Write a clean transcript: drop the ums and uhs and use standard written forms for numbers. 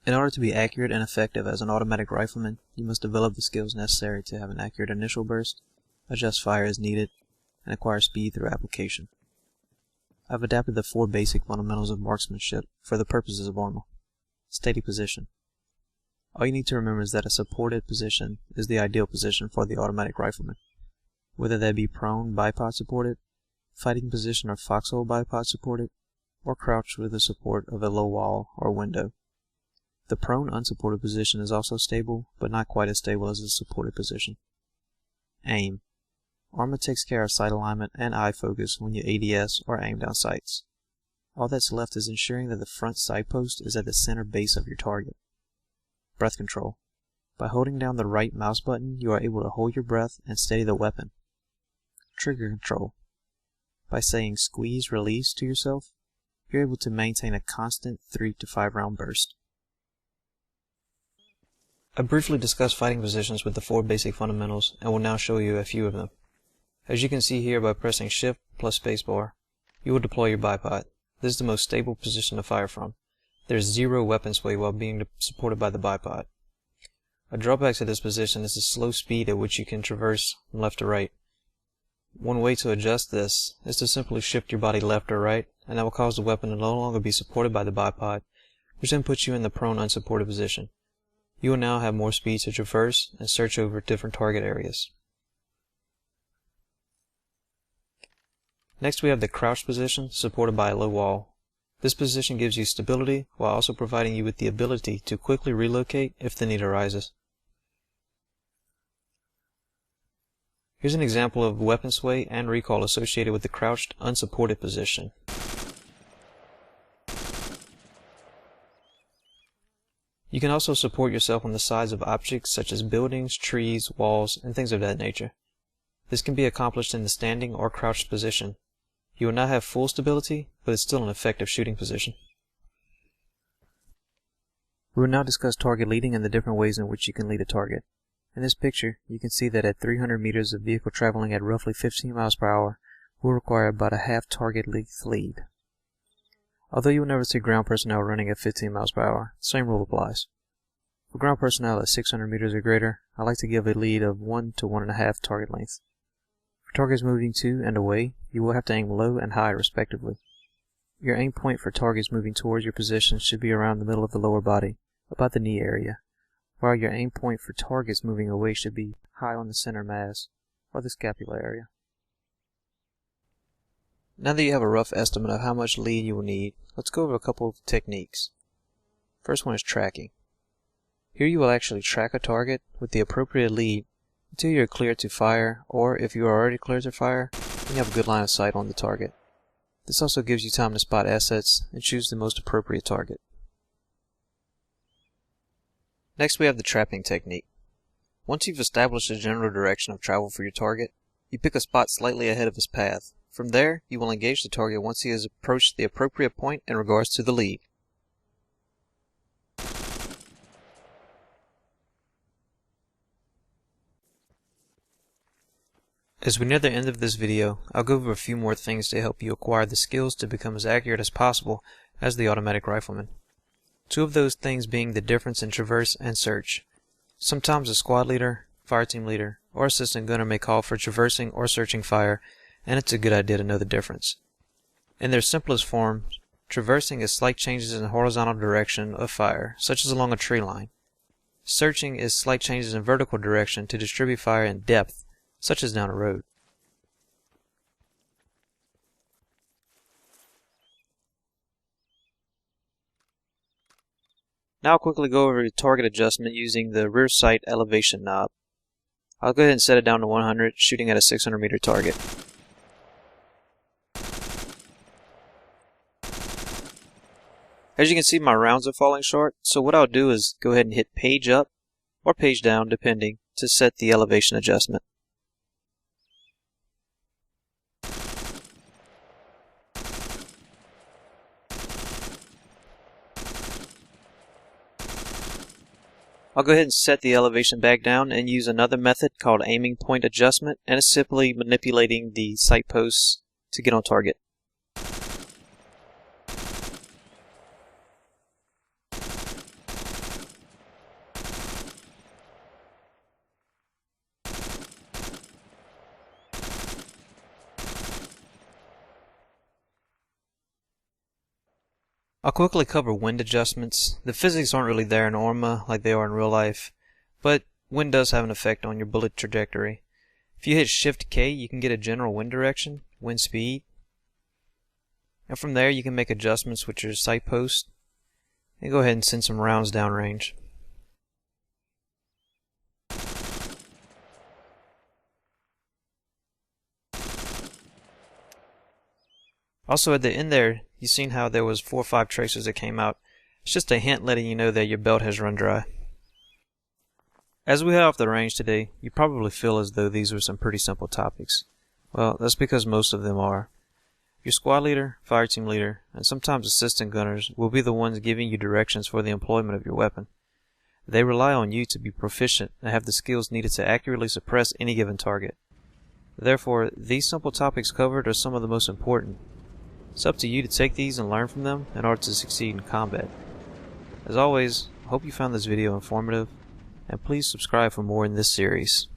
In order to be accurate and effective as an automatic rifleman, you must develop the skills necessary to have an accurate initial burst, adjust fire as needed, and acquire speed through application. I've adapted the 4 basic fundamentals of marksmanship for the purposes of armor. Steady position. All you need to remember is that a supported position is the ideal position for the automatic rifleman, whether that be prone bipod supported, fighting position or foxhole bipod supported, or crouched with the support of a low wall or window. The prone unsupported position is also stable, but not quite as stable as the supported position. Aim. Armor takes care of sight alignment and eye focus when you ADS or aim down sights. All that's left is ensuring that the front sight post is at the center base of your target. Breath control. By holding down the right mouse button, you are able to hold your breath and steady the weapon. Trigger control. By saying squeeze release to yourself, you're able to maintain a constant 3 to 5 round burst. I briefly discussed fighting positions with the 4 basic fundamentals and will now show you a few of them. As you can see here, by pressing Shift plus Spacebar, you will deploy your bipod. This is the most stable position to fire from. There is 0 weapon sway while being supported by the bipod. A drawback to this position is the slow speed at which you can traverse from left to right. One way to adjust this is to simply shift your body left or right, and that will cause the weapon to no longer be supported by the bipod, which then puts you in the prone unsupported position. You will now have more speed to traverse and search over different target areas. Next we have the crouched position supported by a low wall. This position gives you stability while also providing you with the ability to quickly relocate if the need arises. Here's an example of weapon sway and recoil associated with the crouched unsupported position. You can also support yourself on the sides of objects such as buildings, trees, walls, and things of that nature. This can be accomplished in the standing or crouched position. You will not have full stability, but it's still an effective shooting position. We will now discuss target leading and the different ways in which you can lead a target. In this picture, you can see that at 300 meters of vehicle traveling at roughly 15 miles per hour will require about a half target length lead. Although you will never see ground personnel running at 15 miles per hour, the same rule applies. For ground personnel at 600 meters or greater, I like to give a lead of 1 to 1.5 target length. For targets moving to and away, you will have to aim low and high respectively. Your aim point for targets moving towards your position should be around the middle of the lower body, about the knee area, while your aim point for targets moving away should be high on the center mass, or the scapula area. Now that you have a rough estimate of how much lead you will need, let's go over a couple of techniques. First one is tracking. Here you will actually track a target with the appropriate lead until you are cleared to fire, or if you are already cleared to fire, then you have a good line of sight on the target. This also gives you time to spot assets and choose the most appropriate target. Next we have the trapping technique. Once you've established the general direction of travel for your target, you pick a spot slightly ahead of his path. From there, you will engage the target once he has approached the appropriate point in regards to the lead. As we near the end of this video, I'll go over a few more things to help you acquire the skills to become as accurate as possible as the automatic rifleman. 2 of those things being the difference in traverse and search. Sometimes a squad leader, fire team leader, or assistant gunner may call for traversing or searching fire, and it's a good idea to know the difference. In their simplest form, traversing is slight changes in the horizontal direction of fire, such as along a tree line. Searching is slight changes in vertical direction to distribute fire in depth, such as down a road. Now I'll quickly go over target adjustment using the rear sight elevation knob. I'll go ahead and set it down to 100, shooting at a 600 meter target. As you can see, my rounds are falling short, so what I'll do is go ahead and hit page up or page down depending to set the elevation adjustment. I'll go ahead and set the elevation back down and use another method called aiming point adjustment, and it's simply manipulating the sight posts to get on target. I'll quickly cover wind adjustments. The physics aren't really there in Orma like they are in real life, but wind does have an effect on your bullet trajectory. If you hit Shift K, you can get a general wind direction, wind speed, and from there you can make adjustments with your sight post and go ahead and send some rounds downrange. Also at the end there, you seen how there was 4 or 5 tracers that came out. It's just a hint letting you know that your belt has run dry. As we head off the range today, you probably feel as though these were some pretty simple topics. Well, that's because most of them are. Your squad leader, fire team leader, and sometimes assistant gunners will be the ones giving you directions for the employment of your weapon. They rely on you to be proficient and have the skills needed to accurately suppress any given target. Therefore, these simple topics covered are some of the most important. It's up to you to take these and learn from them in order to succeed in combat. As always, I hope you found this video informative, and please subscribe for more in this series.